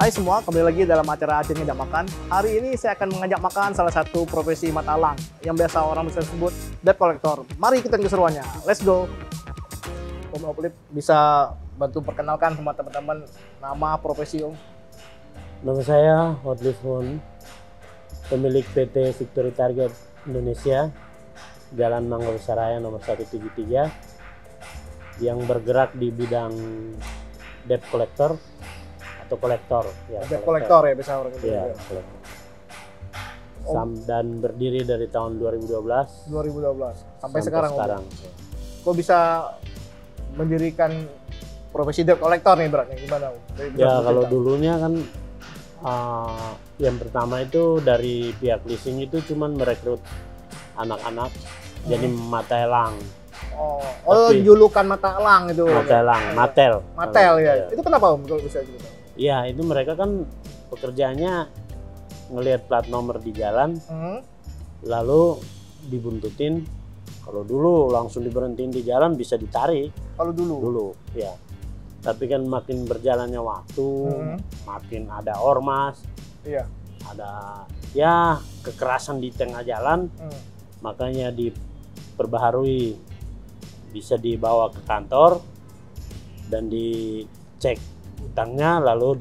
Hai semua, kembali lagi dalam acara Aceh Ngajak Makan. Hari ini saya akan mengajak makan salah satu profesi mata elang yang biasa orang bisa sebut debt collector. Mari kita keseruannya, let's go. Om Oplip bisa bantu perkenalkan sama teman-teman nama profesi Om? Nama saya Oplip Hon, pemilik PT Victory Target Indonesia, Jalan Manggol Saraya nomor 173, yang bergerak di bidang debt collector atau kolektor. Ya, debt collector ya bisa orang itu. Ya, kolektor. Dan berdiri dari tahun 2012 sampai sekarang. Sekarang. Kok bisa mendirikan profesi debt collector nih beratnya gimana Om? Ya kalau dulunya kan yang pertama itu dari pihak leasing itu cuman merekrut anak-anak jadi mata elang. Oh, julukan mata elang itu. Mata elang, matel. Matel ya. Itu kenapa Om kalau bisa gitu? Iya, itu mereka kan pekerjaannya ngelihat plat nomor di jalan, lalu dibuntutin. Kalau dulu langsung diberhentiin di jalan bisa ditarik. Kalau dulu ya. Tapi kan makin berjalannya waktu, makin ada ormas, ada ya kekerasan di tengah jalan, makanya diperbaharui, bisa dibawa ke kantor dan dicek utangnya, lalu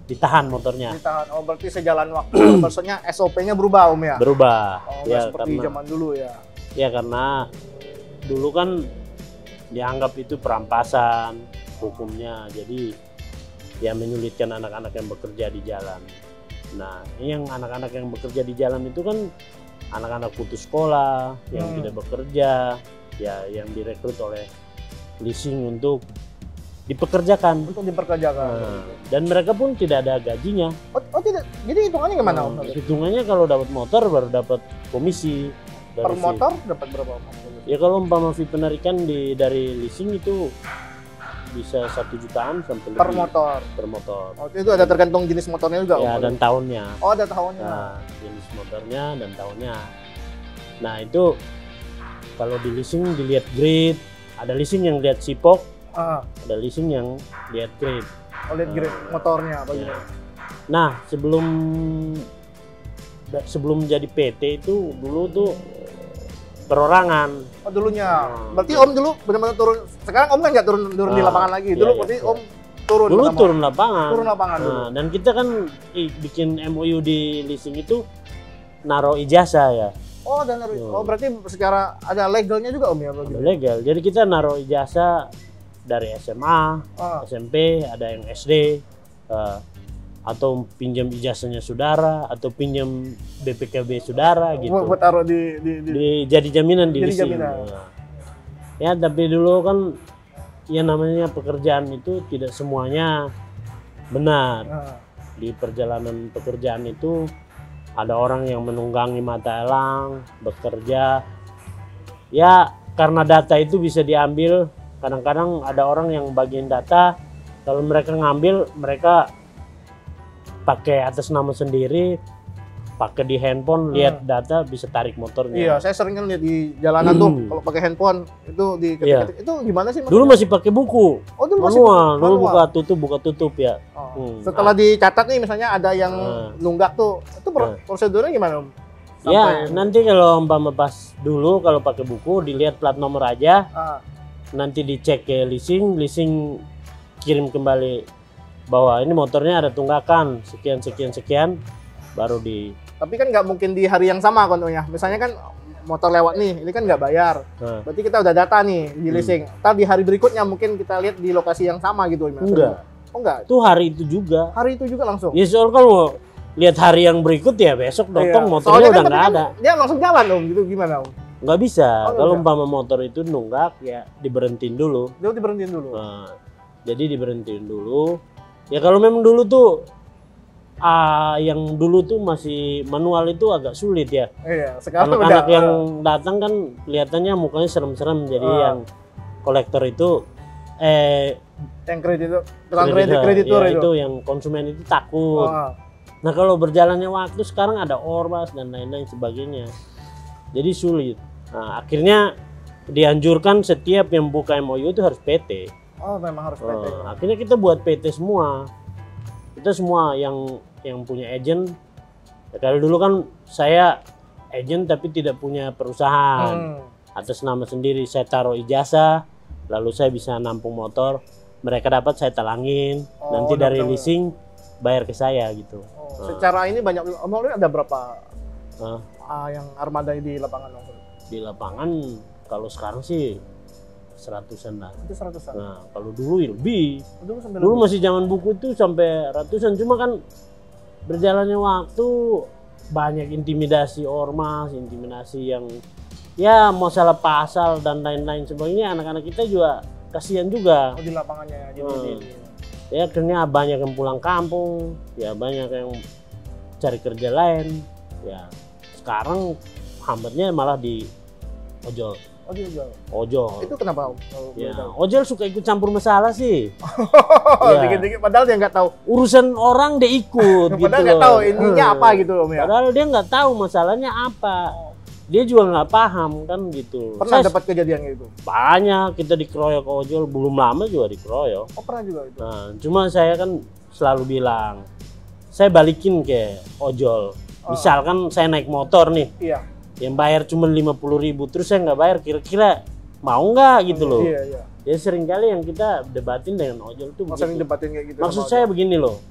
ditahan motornya. Ditahan. Oh berarti sejalan waktu, maksudnya SOP-nya berubah Om ya? Berubah. Oh, ya seperti zaman dulu ya? Ya karena dulu kan dianggap itu perampasan hukumnya, jadi ya menyulitkan anak-anak yang bekerja di jalan. Nah, yang anak-anak yang bekerja di jalan itu kan anak-anak putus sekolah, yang tidak bekerja, ya yang direkrut oleh leasing untuk dipekerjakan. Dan mereka pun tidak ada gajinya. Oh tidak, jadi hitungannya gimana Om? Hitungannya kalau dapat motor baru dapat komisi. Per motor dapat berapa Om? Ya kalau umpama fee penarikan dari leasing itu bisa 1 jutaan sampai lebih. Per motor. Oh, itu ada tergantung jenis motornya juga? Ya, dan tahunnya. Oh, ada tahunnya. Nah, jenis motornya dan tahunnya. Nah, itu kalau di leasing dilihat grade, ada leasing yang lihat sipok, ada leasing yang lihat grade. Oh, lihat grade motornya apa gitu. Nah, sebelum jadi PT itu dulu tuh perorangan. Oh dulunya. Berarti Om dulu benar-benar turun. Sekarang Om kan nggak turun di lapangan lagi. Dulu berarti Om turun. Dulu turun lapangan. Turun lapangan. Nah, dan kita kan bikin MOU di leasing itu naruh ijazah ya. Oh, dan berarti secara ada legalnya juga Om ya? Ada legal. Jadi kita naruh ijazah dari SMA, SMP, ada yang SD. Atau pinjam ijazahnya saudara, atau pinjam BPKB saudara gitu. Buat taruh jadi jaminan di leasing. Ya, tapi dulu kan ya namanya pekerjaan itu tidak semuanya benar. Di perjalanan pekerjaan itu ada orang yang menunggangi mata elang, bekerja. Ya, karena data itu bisa diambil, kadang-kadang ada orang yang bagian data, kalau mereka ngambil, mereka pakai atas nama sendiri, pakai di handphone, lihat data bisa tarik motornya. Iya, saya sering kan lihat di jalanan tuh kalau pakai handphone itu itu gimana sih? Dulu masih pakai buku. Oh, dulu manual. Dulu buka tutup ya. Setelah dicatat nih misalnya ada yang nunggak tuh, itu prosedurnya gimana Om? Ya, nanti kalau umpama pas dulu kalau pakai buku dilihat plat nomor aja. Nanti dicek ke leasing kirim kembali bahwa ini motornya ada tunggakan sekian baru Tapi kan nggak mungkin di hari yang sama kontonya. Misalnya kan motor lewat nih, ini kan nggak bayar. Berarti kita udah data nih di leasing. Tapi di hari berikutnya mungkin kita lihat di lokasi yang sama gitu. Enggak. Oh enggak. Itu hari itu juga. Hari itu juga langsung. Ya soal kalau lihat hari yang berikut ya besok datang motornya udah nggak ada. Dia langsung jalan Om, gitu gimana Om? Nggak bisa. Kalau umpama motor itu nunggak ya diberhentiin dulu. Jadi diberhentiin dulu. Ya kalau memang dulu tuh yang dulu tuh masih manual itu agak sulit ya. Iya, sekarang anak-anak yang datang kan kelihatannya mukanya serem-serem, jadi yang kolektor itu yang kreditur itu yang konsumen itu takut. Nah, kalau berjalannya waktu sekarang ada ormas dan lain-lain sebagainya. Jadi sulit. Nah, akhirnya dianjurkan setiap yang buka MOU itu harus PT. Oh, memang harus PT. Akhirnya kita buat PT semua. Kita semua yang punya agent. Ya, kalau dulu kan saya agent tapi tidak punya perusahaan. Atas nama sendiri saya taruh ijazah, lalu saya bisa nampung motor. Mereka dapat, saya talangin. Nanti dari leasing bayar ke saya gitu. Secara ini banyak, ada berapa yang armada di lapangan? Di lapangan kalau sekarang sih 100-an lah. Itu 100-an. Nah, kalau dulu lebih. Dulu masih zaman buku itu sampai ratusan. Cuma kan berjalannya waktu banyak intimidasi ormas, intimidasi yang ya masalah pasal dan lain-lain sebagainya. Anak-anak kita juga kasihan juga. Di lapangannya. Ya akhirnya banyak yang pulang kampung, ya banyak yang cari kerja lain. Ya sekarang hambatnya malah di ojol. Ojol. Itu kenapa? Ya, ojol suka ikut campur masalah sih. Dikit-dikit, padahal dia nggak tahu. Urusan orang dia ikut. Padahal gitu nggak tahu intinya apa gitu Om ya. Padahal dia nggak tahu masalahnya apa. Dia juga nggak paham kan gitu. Pernah dapat kejadian gitu? Banyak, kita dikeroyok ojol, belum lama juga dikeroyok. Oh pernah juga itu? Nah, cuma saya kan selalu bilang, saya balikin ke ojol. Misalkan saya naik motor nih. Iya. Yang bayar cuma 50.000, terus saya nggak bayar, kira-kira mau nggak gitu loh. Iya. Ya sering kali yang kita debatin dengan ojol tuh sering debatin kayak gitu. Maksud saya begini loh,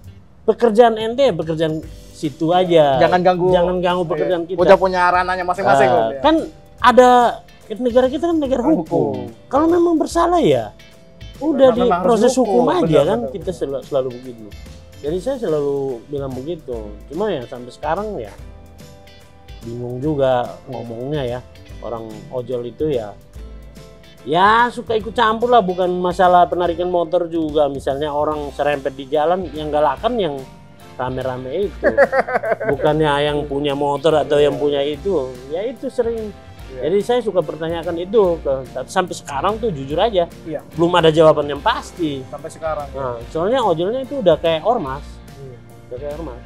pekerjaan ente pekerjaan situ aja. Jangan ganggu pekerjaan kita. Udah punya ranahnya masing-masing kan ada, negara kita kan negara hukum. Kalau memang bersalah ya udah di proses hukum aja kan. Kita selalu begitu. Jadi saya selalu bilang begitu. Cuma ya sampai sekarang ya bingung juga ngomongnya ya. Orang ojol itu ya suka ikut campur lah, bukan masalah penarikan motor juga. Misalnya orang serempet di jalan, yang galakan yang rame-rame itu. Bukannya yang punya motor atau yang punya itu. Ya itu sering. Jadi saya suka pertanyakan itu. Sampai sekarang tuh jujur aja, belum ada jawaban yang pasti. Sampai sekarang. Nah, soalnya ojolnya itu udah kayak ormas. Udah kayak ormas.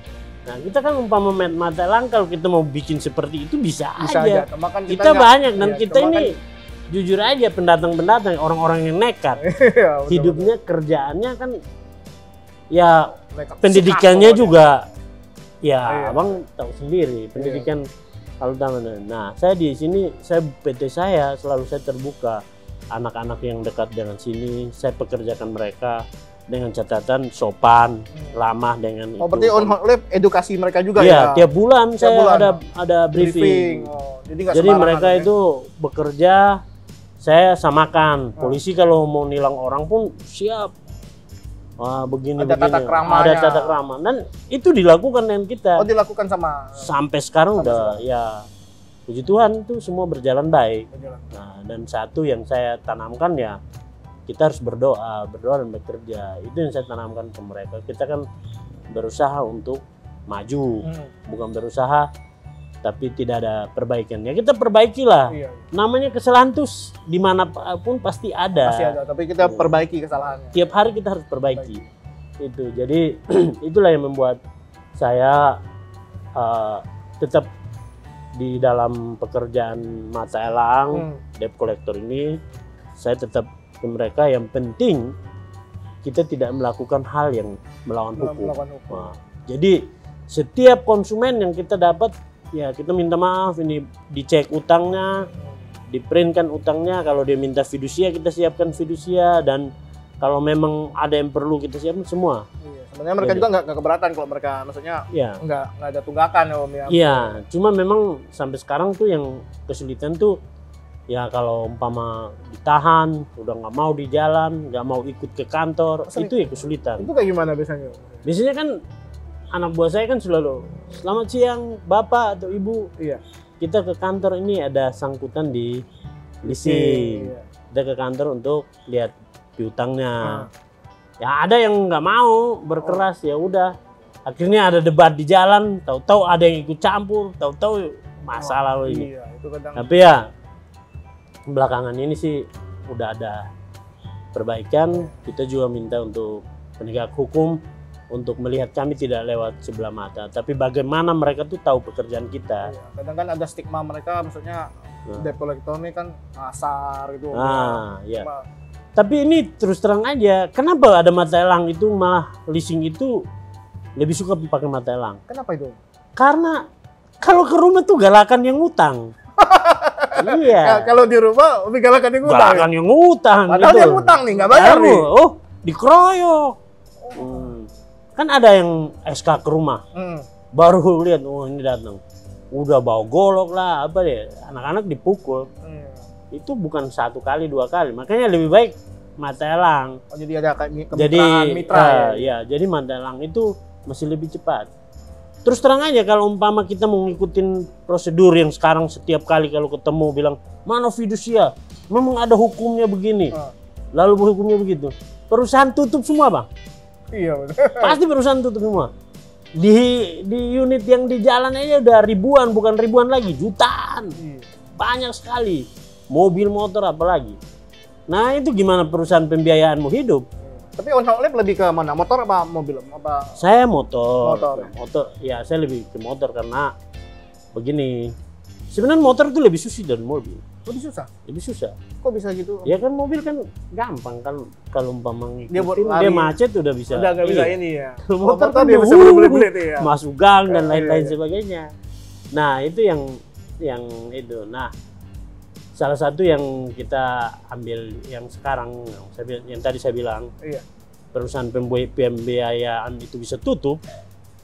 Nah, kita kan umpama mata elang, kalau kita mau bikin seperti itu bisa aja. Kita banyak dan kita ini jujur aja pendatang-pendatang, orang-orang yang nekat. Hidupnya, kerjaannya kan ya pendidikannya juga ya abang tahu sendiri, pendidikan kalau tangan. Nah, saya di sini, PT saya selalu saya terbuka. Anak-anak yang dekat dengan sini, saya pekerjakan mereka dengan catatan sopan, ramah dengan itu. Berarti on lab edukasi mereka juga ya? Tiap bulan saya ada briefing. Jadi mereka itu bekerja, saya samakan. Polisi kalau mau nilang orang pun siap. Wah, begini. Ada tata krama. Dan itu dilakukan dengan kita. Dilakukan sama. Sampai sekarang udah ya, puji Tuhan tuh semua berjalan baik. Nah, dan satu yang saya tanamkan ya, kita harus berdoa dan bekerja. Itu yang saya tanamkan ke mereka. Kita kan berusaha untuk maju, bukan berusaha tapi tidak ada perbaikan. Ya kita perbaikilah. Namanya kesalahan tuh dimanapun pasti ada. Tapi kita perbaiki kesalahannya. Tiap hari kita harus perbaiki. Itu. Jadi itulah yang membuat saya tetap di dalam pekerjaan mata elang, debt collector ini, saya tetap ke mereka. Yang penting kita tidak melakukan hal yang melawan hukum. Nah, jadi setiap konsumen yang kita dapat, ya kita minta maaf, ini dicek utangnya, diprintkan utangnya. Kalau dia minta fidusia, kita siapkan fidusia, dan kalau memang ada yang perlu kita siapkan semua. Sebenarnya mereka juga nggak keberatan kalau mereka, maksudnya nggak ada tunggakan ya Om ya. Iya, cuma memang sampai sekarang tuh yang kesulitan tuh ya kalau umpama ditahan, udah nggak mau di jalan, nggak mau ikut ke kantor, itu ya kesulitan. Itu kayak gimana biasanya? Biasanya kan anak buah saya kan selalu, selamat siang Bapak atau Ibu. Kita ke kantor, ini ada sangkutan di leasing. Kita ke kantor untuk lihat piutangnya. Ya ada yang nggak mau berkeras, ya udah. Akhirnya ada debat di jalan, tahu-tahu ada yang ikut campur, tahu-tahu masalah ini. Tapi ya belakangan ini sih udah ada perbaikan. Kita juga minta untuk penegak hukum untuk melihat kami tidak lewat sebelah mata, tapi bagaimana mereka tuh tahu pekerjaan kita. Kadang kan ada stigma mereka, maksudnya debt collector ini kan kasar gitu. Tapi ini terus terang aja, kenapa ada mata elang itu malah leasing itu lebih suka pakai mata elang? Kenapa itu? Karena kalau ke rumah tuh galakan yang ngutang. Iya. Kalau di rumah lebih galakan yang ngutang. Galakan yang ngutang. Padahal gitu. yang ngutang nih, nggak bayar nih. Oh, dikeroyok. Kan ada yang SK ke rumah. Baru lihat, oh ini datang. Udah bawa golok lah, apa deh. Anak-anak dipukul. Itu bukan 1 kali 2 kali. Makanya lebih baik mata elang. Oh, jadi ada kayak Jadi mitra ya. jadi mata elang itu masih lebih cepat. Terus terang aja kalau umpama kita mau ngikutin prosedur yang sekarang setiap kali kalau ketemu bilang mana fidusia, memang ada hukumnya begini. Lalu hukumnya begitu. Perusahaan tutup semua, Bang. Iya benar. Pasti perusahaan tutup semua. Di unit yang di jalan aja udah ribuan, bukan ribuan lagi, jutaan. Banyak sekali. Mobil, motor, apalagi. Nah itu gimana perusahaan pembiayaanmu hidup? Tapi On Hop Lab lebih ke mana? Motor apa mobil? Apa? Saya motor. Motor. Ya saya lebih ke motor karena begini. Sebenarnya motor itu lebih susah dari mobil. Lebih susah? Lebih susah. Kok bisa gitu? Ya kan mobil kan gampang kan kalau umpama ngikutin buat dia macet udah bisa. Udah nggak bisa ini ya. Kalau motor kan dia bisa belit-belit ya. masuk gang dan lain-lain Iya. sebagainya. Nah itu yang itu. Nah salah satu yang kita ambil yang sekarang yang tadi saya bilang perusahaan pembiayaan itu bisa tutup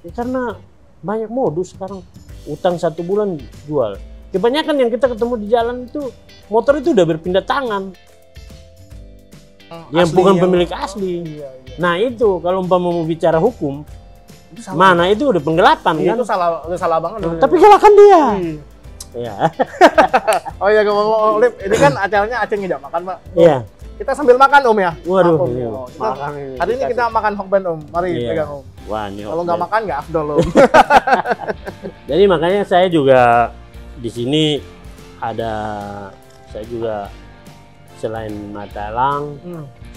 ya karena banyak modus sekarang. Utang 1 bulan jual. Kebanyakan yang kita ketemu di jalan itu motor itu udah berpindah tangan. Yang bukan pemilik asli. Iya. Nah itu kalau umpama mau bicara hukum, Itu salah. mana itu udah penggelapan kan? Itu salah banget. Tapi galakan dia. Ya. Oh iya, ngomong Lip, ini kan acaranya Aceh Ngejak Makan, Pak. Iya. Kita sambil makan Om ya. Waduh. Om. Iya. Makan ini. Hari ini kita makan hokben Om. Mari pegang Om. Wah, ini Kalau nggak makan nggak afdol Om. Jadi makanya saya juga di sini saya juga selain mata elang.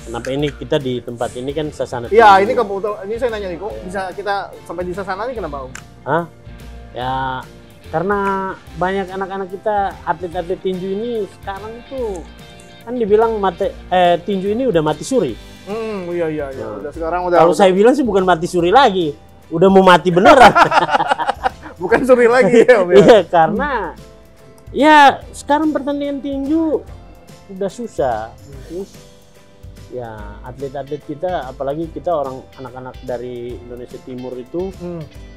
Kenapa ini kita di tempat ini kan Sasana? Iya, ini kebetulan. Ini saya nanya nih, kok bisa kita sampai di Sasana ini kenapa Om? Hah? Ya karena banyak anak-anak kita atlet-atlet tinju ini sekarang itu kan dibilang tinju ini udah mati suri. Iya. Nah, Udah sekarang udah. Kalau saya bilang sih bukan mati suri lagi, udah mau mati beneran. Bukan suri lagi ya Om ya. Iya, karena ya sekarang pertandingan tinju udah susah. Terus ya atlet-atlet kita, apalagi kita orang anak-anak dari Indonesia Timur itu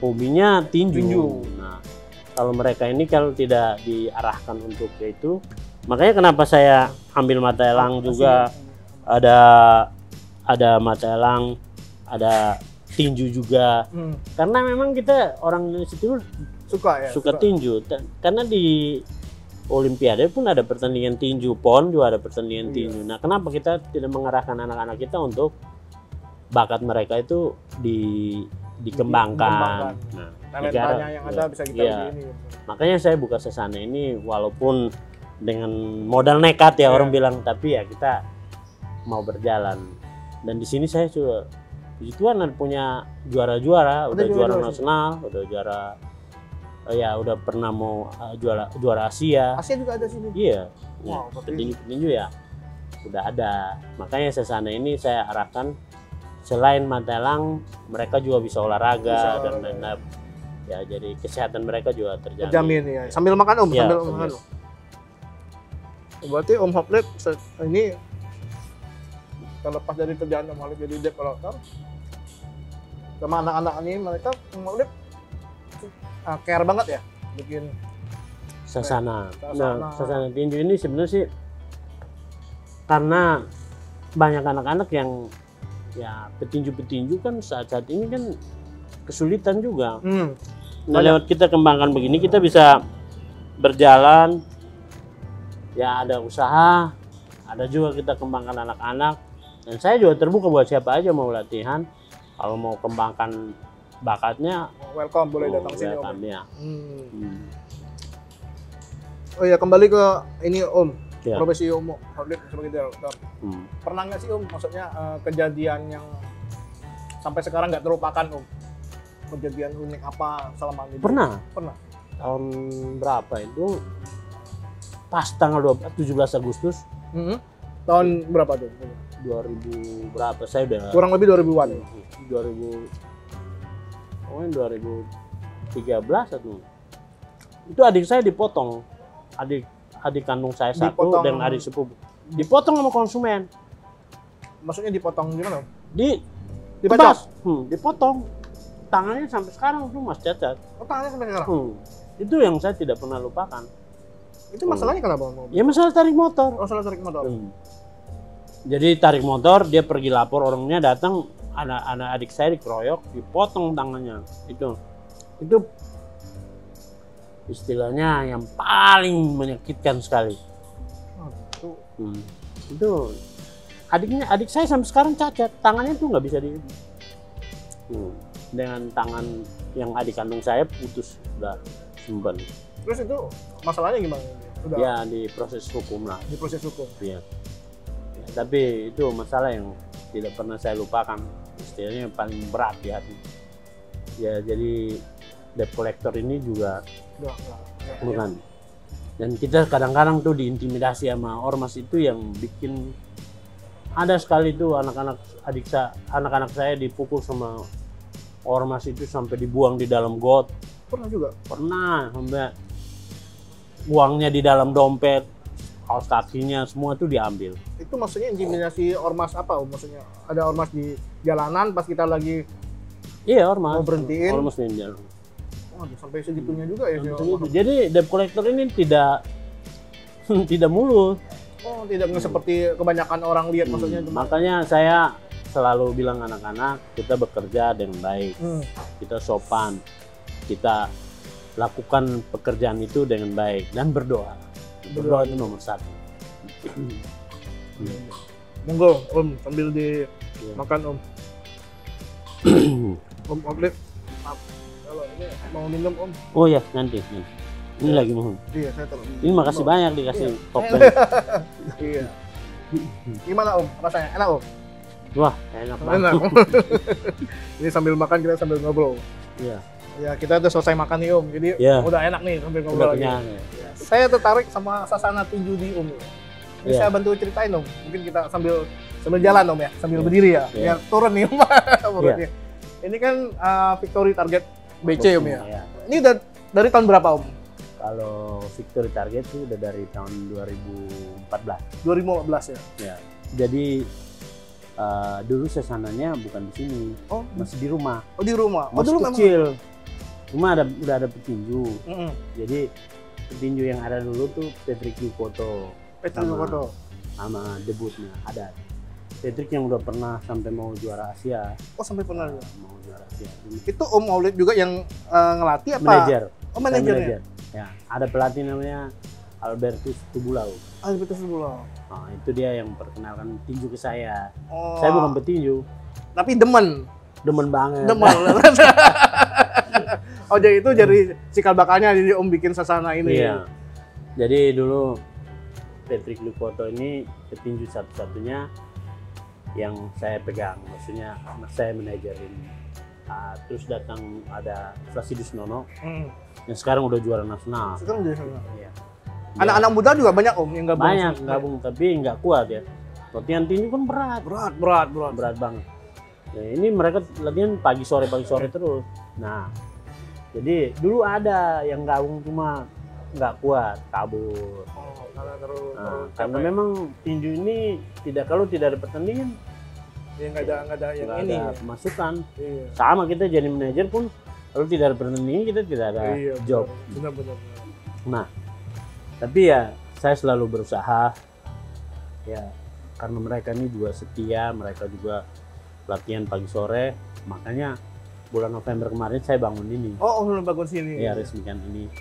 hobinya tinju. Nah, kalau mereka ini kalau tidak diarahkan untuk itu, makanya kenapa saya ambil mata elang juga, ada mata elang, ada tinju juga. Karena memang kita orang Indonesia Timur suka tinju. Karena di Olimpiade pun ada pertandingan tinju, PON juga ada pertandingan tinju. Nah, kenapa kita tidak mengarahkan anak-anak kita untuk bakat mereka itu dikembangkan. Nah, talentanya yang ada bisa kita ini. Makanya saya buka Sasana ini walaupun dengan modal nekat ya orang bilang, tapi ya kita mau berjalan. Dan di sini saya juga puji Tuhan punya juara-juara, udah juara nasional, udah juara udah pernah mau juara Asia. Asia juga ada sini. Iya. Wow, petinju ya udah ada. Makanya Sasana ini saya arahkan selain mata elang, mereka juga bisa olahraga dan lain-lain. Ya, jadi kesehatan mereka juga terjamin. Ya. Sambil makan Om, Ya, sambil makan. Berarti Om Hop Lab ini terlepas dari kerjaan Om Hop Lab jadi debt collector, sama anak-anak ini mereka Om Hop Lab care banget ya bikin Sasana. Nah, Sasana tinju ini sebenarnya sih karena banyak anak-anak yang ya petinju-petinju kan saat-saat ini kan kesulitan juga. Nah, lewat kita kembangkan begini kita bisa berjalan, ya ada usaha, ada juga kita kembangkan anak-anak. Dan saya juga terbuka buat siapa aja mau latihan, kalau mau kembangkan bakatnya, welcome, boleh datang sini Om. Ya. Oh ya, kembali ke ini Om, profesi Om Hop sebagai direktur. Pernah nggak sih Om, maksudnya kejadian yang sampai sekarang nggak terlupakan Om? Kejadian unik apa selama ini? Pernah. Tahun berapa itu? Pas tanggal 17 Agustus, Tahun berapa tuh? 2000 berapa? Saya udah Kurang lebih 2000-an. 2000 pokoknya 2013 atau itu adik saya dipotong, adik kandung saya satu Dipotong. dan adik sepupu dipotong sama konsumen. Maksudnya dipotong gimana? Dibas, dipotong tangannya sampai sekarang tuh masih cacat. Oh, tangannya sampai sekarang? Itu yang saya tidak pernah lupakan. Itu masalahnya kenapa? Ya masalah tarik motor. Oh, salah tarik motor. Jadi tarik motor, dia pergi lapor, orangnya datang, anak adik saya dikeroyok, dipotong tangannya. Itu istilahnya yang paling menyakitkan sekali. Itu adik saya sampai sekarang cacat, tangannya tuh nggak bisa dengan tangan yang adik kandung saya putus, udah simpan. Terus itu masalahnya gimana? Udah Ya di proses hukum lah. di proses hukum. Iya. Ya, tapi itu masalah yang tidak pernah saya lupakan, istilahnya paling berat di hati. Ya jadi debt collector ini juga bukan. Dan kita kadang-kadang tuh diintimidasi sama ormas itu yang bikin ada sekali tuh anak-anak saya dipukul sama ormas itu sampai dibuang di dalam got. Pernah juga? Pernah, sampai uangnya di dalam dompet, kaos kakinya semua tuh diambil. Itu maksudnya intimidasi ormas apa? Maksudnya ada ormas di jalanan pas kita lagi ormas. mau berhentiin. Ormas di jalan. Oh, sampai segitunya juga ya. Jadi debt collector ini tidak mulus. Oh, tidak seperti kebanyakan orang lihat maksudnya. Makanya saya selalu bilang anak-anak, kita bekerja dengan baik, kita sopan, kita lakukan pekerjaan itu dengan baik dan berdoa. Berdoa itu nomor satu. Monggo Om, sambil dimakan Om. Om Oblip, kalau ini mau minum Om. Oh ya, nanti. Ini lagi mohon. Iya, saya taruh. Ini makasih banyak dikasih topeng. Iya. Gimana Om? Rasanya enak Om? Wah, enak banget. Enak. Ini sambil makan kita sambil ngobrol. Iya. Ya, kita udah selesai makan nih Om. Jadi udah enak nih sambil ngobrol Udah lagi. kenyang. Ya. Saya tertarik sama sasana tinju di Om. Ini saya bantu ceritain Om. Mungkin kita sambil jalan Om ya, sambil berdiri ya. Biar turun nih Om. Ini kan Victory Target BC Om ya. Ini udah dari tahun berapa Om? Kalau Victory Target itu udah dari tahun 2014. 2015 ya. Ya. Jadi dulu sasananya bukan di sini, masih di rumah. Oh di rumah. Masih dulu kecil. Cuma udah ada petinju. Jadi petinju yang ada dulu tuh Patrick Lukoto. Sama debutnya ada. Patrick yang udah pernah sampai mau juara Asia. Oh sampai pernah ya? Mau juara Asia. Itu Om Maulid juga yang ngelatih apa? Manajer. Oh manajernya. Ya, ada pelatih namanya Albertus Tubulau. Albertus Tubulau. Nah, itu dia yang perkenalkan tinju ke saya. Oh. Saya bukan petinju. Tapi demen Banget. Demen. Oh jadi itu jadi cikal bakalnya jadi Om bikin sasana ini. Iya. Jadi dulu Patrick Lukoto ini petinju satu-satunya yang saya pegang. Maksudnya saya manajerin. Terus datang ada Flasidus Nono yang sekarang udah juara nasional. Sekarang juara nasional. Iya. Anak-anak muda juga banyak Om yang gabung. Banyak gabung tapi nggak kuat ya. Latihan tinju kan berat banget. Nah, ini mereka latihan pagi sore terus. Nah, jadi dulu ada yang gabung cuma nggak kuat, kabur. Karena memang tinju ini kalau tidak ada pertandingan, ya nggak ada yang ini. Pemasukan. Iya. Sama kita jadi manajer pun kalau tidak ada pertandingan kita tidak ada job. Benar. Nah, tapi ya saya selalu berusaha ya karena mereka ini juga setia, mereka juga latihan pagi sore, makanya bulan November kemarin saya bangun ini. Oh, belum bangun sini. Ya resmikan ini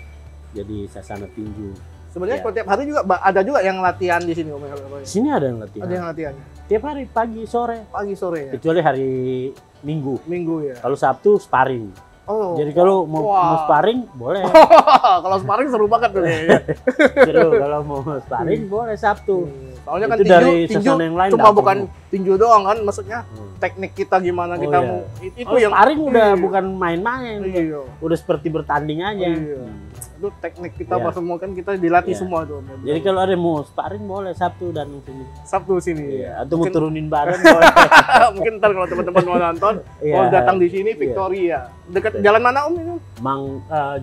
jadi sasana tinju. Sebenarnya setiap hari juga ada juga yang latihan di sini Om. Di sini ada yang latihan. Ada yang latihan. Tiap hari pagi sore. Pagi sore ya. Kecuali hari Minggu. Minggu ya. Kalau Sabtu sparring. Oh. Jadi kalau mau sparring boleh. Kalau sparring seru banget tuh ya. Seru kalau mau sparring boleh Sabtu. Soalnya kan itu dari sasana yang lain cuma bukan tinju doang kan, maksudnya teknik kita gimana kita mau. Itu yang sparring udah bukan main-main. Iya. Udah seperti bertanding aja. Iya. Itu teknik kita Iya. semua kan kita dilatih Iya. semua tuh. Jadi kalau ada yang mau sparring boleh Sabtu dan sini. Sabtu sini. Iya. Atau mau Mungkin- turunin badan boleh. Mungkin ntar kalau teman-teman mau nonton, Iya. mau datang di sini Iya. Victoria. Dekat Iya. jalan mana Om ini?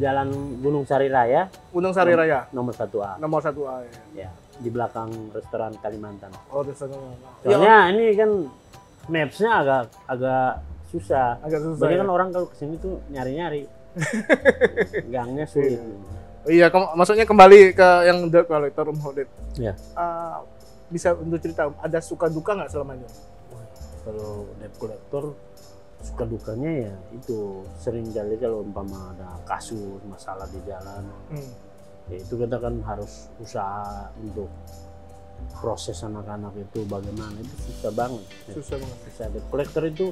Jalan Gunung Sari Raya Gunung Sari Raya. nomor 1A. Nomor 1A ya. Ya, di belakang restoran Kalimantan. Oh, di sana. Soalnya ini kan maps-nya agak susah. Agak susah. Banyak Ya. kan orang kalau kesini tuh nyari-nyari. Gangnya sulit. Iya, maksudnya kembali ke yang debt collector Om Khalid. Ya. Bisa untuk cerita Om, ada suka duka nggak selama ini? Kalau debt collector suka dukanya ya itu sering kali kalau umpama ada kasus masalah di jalan, ya itu kita kan harus usaha untuk proses anak-anak itu bagaimana, itu susah banget. Susah banget. Susah. Debt collector itu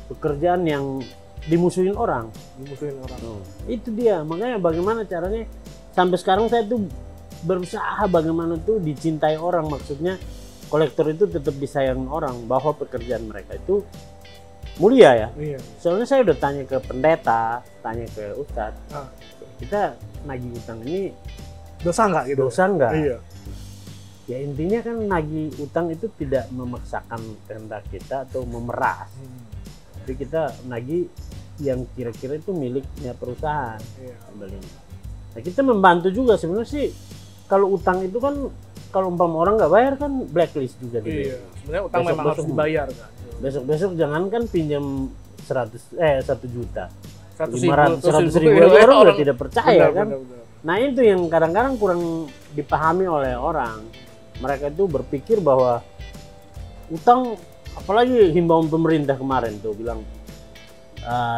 pekerjaan yang dimusuhin orang. Dimusuhin orang. Itu dia, makanya bagaimana caranya sampai sekarang saya tuh berusaha bagaimana tuh dicintai orang, maksudnya kolektor itu tetap disayang orang, bahwa pekerjaan mereka itu mulia ya. Iya. Soalnya saya udah tanya ke pendeta, tanya ke ustadz, Ah. kita nagih utang ini Dosa nggak gitu? dosa nggak? Iya. Ya intinya kan nagih utang itu tidak memaksakan kehendak kita atau memeras, tapi kita nagih yang kira-kira itu miliknya perusahaan. Iya. Kembalinya. Nah, kita membantu juga sebenarnya sih. Kalau utang itu kan kalau umpama orang nggak bayar kan blacklist juga dia. Iya. Sebenarnya utang memang harus Besok-besok dibayar kan. Besok-besok jangankan pinjam 1 juta. 100.000 100.000 aja orang udah tidak percaya kan. Benar. Nah, itu yang kadang-kadang kurang dipahami oleh orang. Mereka itu berpikir bahwa utang, apalagi himbauan pemerintah kemarin tuh bilang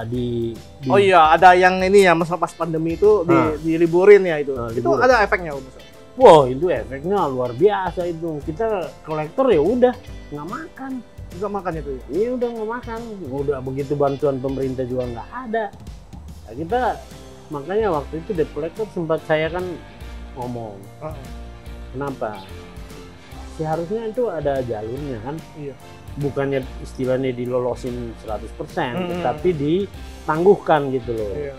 di Oh iya, ada yang ini ya, masa pas pandemi itu diliburin ya itu. Itu liburin. ada efeknya Om. Wah, itu efeknya luar biasa itu. Kita kolektor ya udah nggak makan. Juga makan itu ya. Iya udah nggak makan. Udah begitu bantuan pemerintah juga nggak ada. Nah, kita makanya waktu itu debt collector sempat saya kan ngomong. Kenapa? Seharusnya itu ada jalurnya kan. Iya. Bukannya istilahnya dilolosin 100%, tetapi ditangguhkan gitu loh. Iya.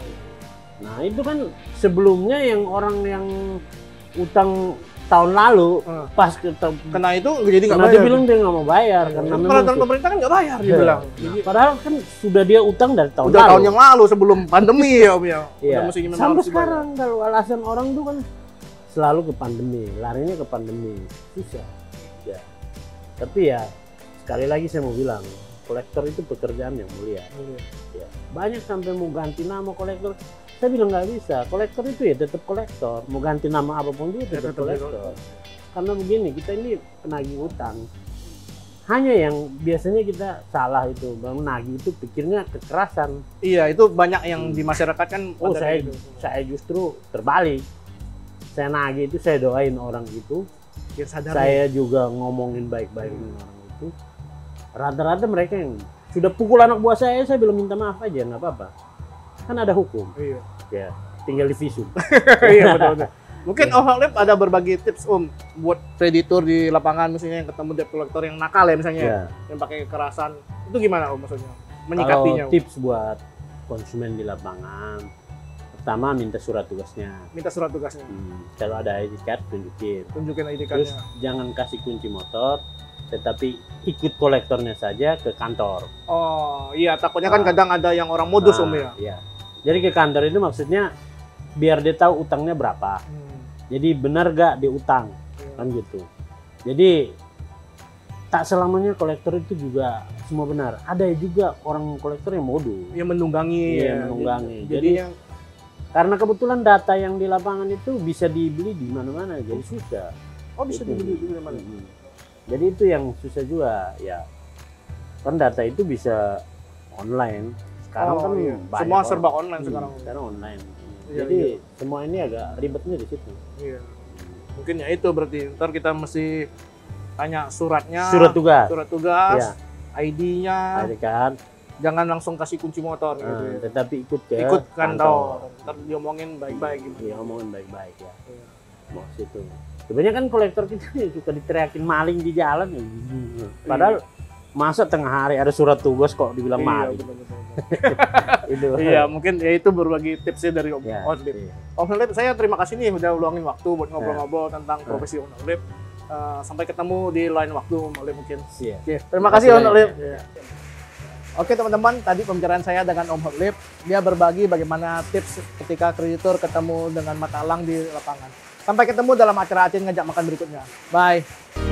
Nah itu kan sebelumnya yang orang yang utang tahun lalu pas Kena itu jadi nggak karena bayar. dia bilang dia nggak mau bayar karena memang Peraturan pemerintah kan nggak bayar dia bilang. Nah, padahal kan sudah dia utang dari tahun Udah lalu. tahun yang lalu sebelum pandemi ya Om ya. Iya. Udah mestinya memang Sampai harus dibayar. sekarang kalau alasan orang tuh kan selalu ke pandemi, larinya ke pandemi, susah. Ya. Tapi ya sekali lagi saya mau bilang, kolektor itu pekerjaan yang mulia. Ya. Banyak sampai mau ganti nama kolektor. Saya bilang nggak bisa. Kolektor itu ya tetap kolektor. Mau ganti nama apapun dia tetap tetap kolektor. Karena begini, kita ini penagih utang. Hanya yang biasanya kita salah itu, bang nagih itu pikirnya kekerasan. Iya, itu banyak yang di masyarakat kan. Oh pada saya gitu. saya justru terbalik. Saya nagih itu saya doain orang itu. Biar sadar. Saya juga ngomongin baik-baik dengan orang itu. Rata-rata mereka yang sudah pukul anak buah saya bilang minta maaf aja, nggak apa-apa. Kan ada hukum. Iya. Ya, tinggal divisum. Iya betul. Mungkin Om Khalid ada berbagi tips Om buat kreditur di lapangan misalnya yang ketemu debt collector yang nakal ya misalnya, Ya. yang pakai kekerasan. Itu gimana Om maksudnya? Kalau Menyikapinya. Om? tips buat konsumen di lapangan, pertama minta surat tugasnya. Minta surat tugasnya. Kalau ada ID card tunjukin. Tunjukin ID Terus card-nya. jangan kasih kunci motor, tetapi ikut kolektornya saja ke kantor. Oh iya, takutnya kan kadang ada yang orang modus Om ya. Iya. Jadi ke kantor itu maksudnya biar dia tahu utangnya berapa. Jadi benar gak dia utang, kan gitu. Jadi tak selamanya kolektor itu juga semua benar. Ada juga orang kolektor yang modus. Yang menunggangi. Iya, ya. menunggangi. Jadi yang Karena kebetulan data yang di lapangan itu bisa dibeli di mana-mana, jadi susah. bisa Itu. dibeli di mana? Jadi itu yang susah juga, ya. Kan data itu bisa online. Sekarang kan iya. banyak Semua orang. serba online sekarang. Sekarang online. Iya, Jadi iya. semua ini agak ribetnya di situ. Iya. Mungkin ya itu berarti ntar kita mesti tanya suratnya. Surat tugas. Surat tugas. Iya. ID-nya. Ada kan? Jangan langsung kasih kunci motor gitu ya. Tetapi ikut ke Ikut kantor. Ntar diomongin baik-baik gitu. Iya, ngomongin baik-baik ya. Iya. Mau situ. Sebenarnya kan kolektor kita nih suka diteriakin maling di jalan ya. Padahal Masa tengah hari ada surat tugas kok dibilang mari. Betul. Itu. Iya, mungkin ya itu berbagi tipsnya dari Om Ya, Lip. iya. Om Lip, saya terima kasih nih udah luangin waktu buat ngobrol-ngobrol tentang profesi Om Lip. Sampai ketemu di lain waktu Om Lip mungkin. Iya. Oke, terima kasih Om banyak. Lip. Oke teman-teman, tadi pembicaraan saya dengan Om Lip. Dia berbagi bagaimana tips ketika kreditur ketemu dengan mata elang di lapangan. Sampai ketemu dalam acara Acin Ngajak Makan berikutnya. Bye.